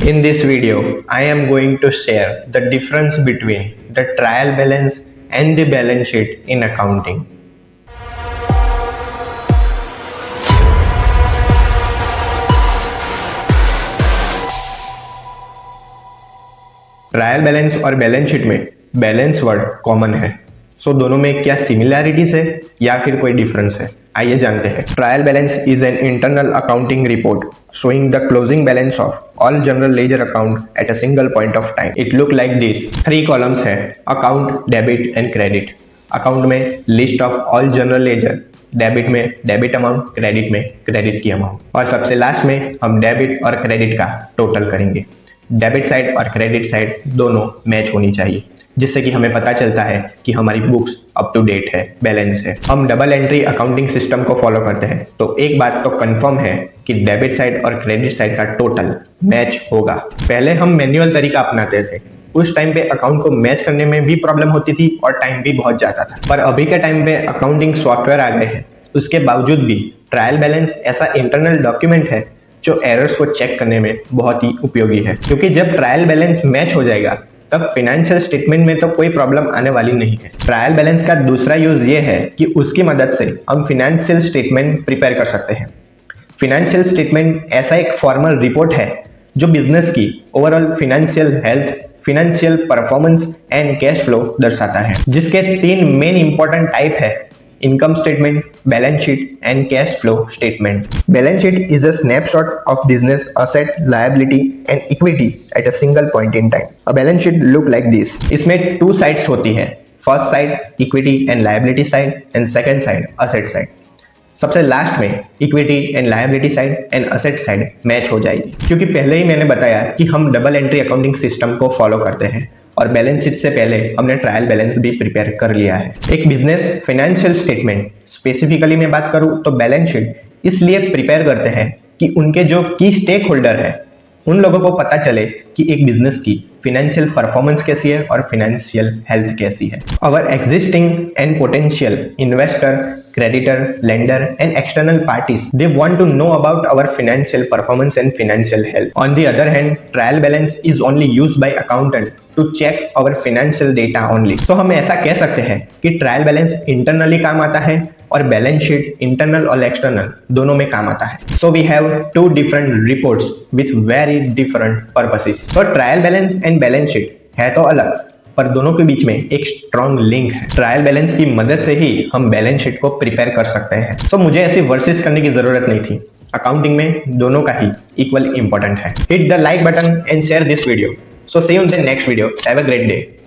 In this video, I am going to share the difference between the trial balance and the balance sheet in accounting. Trial balance और balance sheet में balance word common है, सो दोनों में क्या similarities है या फिर कोई डिफरेंस है, आइए जानते हैं। Trial balance is an internal accounting report showing the closing balance of all general ledger account at a single point of time. It look like this. 3 columns है, account, debit and credit. Account में list of all general ledger, debit में debit amount, credit में credit की amount, और सबसे last में हम debit और क्रेडिट का टोटल करेंगे। डेबिट साइड और क्रेडिट साइड दोनों मैच होनी चाहिए, जिससे कि हमें पता चलता है कि हमारी बुक्स अप टू डेट है, बैलेंस है। हम डबल एंट्री अकाउंटिंग सिस्टम को फॉलो करते हैं, तो एक बात तो कंफर्म है कि डेबिट साइड और क्रेडिट साइड का टोटल मैच होगा। पहले हम मैन्युअल तरीका अपनाते थे, उस टाइम पे अकाउंट को मैच करने में भी प्रॉब्लम होती थी और टाइम भी बहुत जाता था। पर अभी के टाइम पे अकाउंटिंग सॉफ्टवेयर आ गए हैं, उसके बावजूद भी ट्रायल बैलेंस ऐसा इंटरनल डॉक्यूमेंट है जो एरर्स को चेक करने में बहुत ही उपयोगी है, क्योंकि जब ट्रायल बैलेंस मैच हो जाएगा तब फाइनेंशियल स्टेटमेंट में तो कोई प्रॉब्लम आने वाली नहीं है। ट्रायल बैलेंस का दूसरा यूज ये है कि उसकी मदद से हम फाइनेंशियल स्टेटमेंट प्रिपेयर कर सकते हैं। फाइनेंशियल स्टेटमेंट ऐसा एक फॉर्मल रिपोर्ट है जो बिजनेस की overall financial health, financial performance and cash flow दर्शाता है, जिसके 3 मेन इंपॉर्टेंट टाइप है: income statement, balance sheet and cash flow statement. Balance sheet is a snapshot of business asset, liability and equity at a single point in time. A balance sheet look like this. इसमें 2 sides होती है, first side equity and liability side and second side asset side. सबसे last में equity and liability side and asset side match हो जाएगी, क्योंकि पहले ही मैंने बताया कि हम डबल एंट्री अकाउंटिंग सिस्टम को फॉलो करते हैं और बैलेंस शीट से पहले हमने ट्रायल बैलेंस भी प्रिपेयर कर लिया है। एक बिजनेस फाइनेंशियल स्टेटमेंट स्पेसिफिकली मैं बात करूं तो बैलेंस शीट इसलिए प्रिपेयर करते हैं कि उनके जो की स्टेक होल्डर है उन लोगों को पता चले कि एक बिजनेस की फाइनेंशियल परफॉर्मेंस कैसी है और फाइनेंशियल हेल्थ कैसी है। Our existing and potential investor, creditor, lender and external parties, they want to know about our financial performance and financial health. On the other hand, trial balance is only used by accountant to check our financial data only. तो हम ऐसा कह सकते हैं कि trial balance internally काम आता है और बैलेंस शीट इंटरनल और एक्सटर्नल दोनों में काम आता है। So we have 2 different reports with very different purposes. तो trial balance and balance sheet है तो अलग, पर दोनों के बीच में एक स्ट्रॉन्ग लिंक है। ट्रायल बैलेंस की मदद से ही हम बैलेंस शीट को प्रिपेयर कर सकते हैं। सो मुझे ऐसी वर्सेस करने की जरूरत नहीं थी। अकाउंटिंग में दोनों का ही इक्वल इंपॉर्टेंट है। Hit the like button and share this video. So see you in the next video. Have a great day.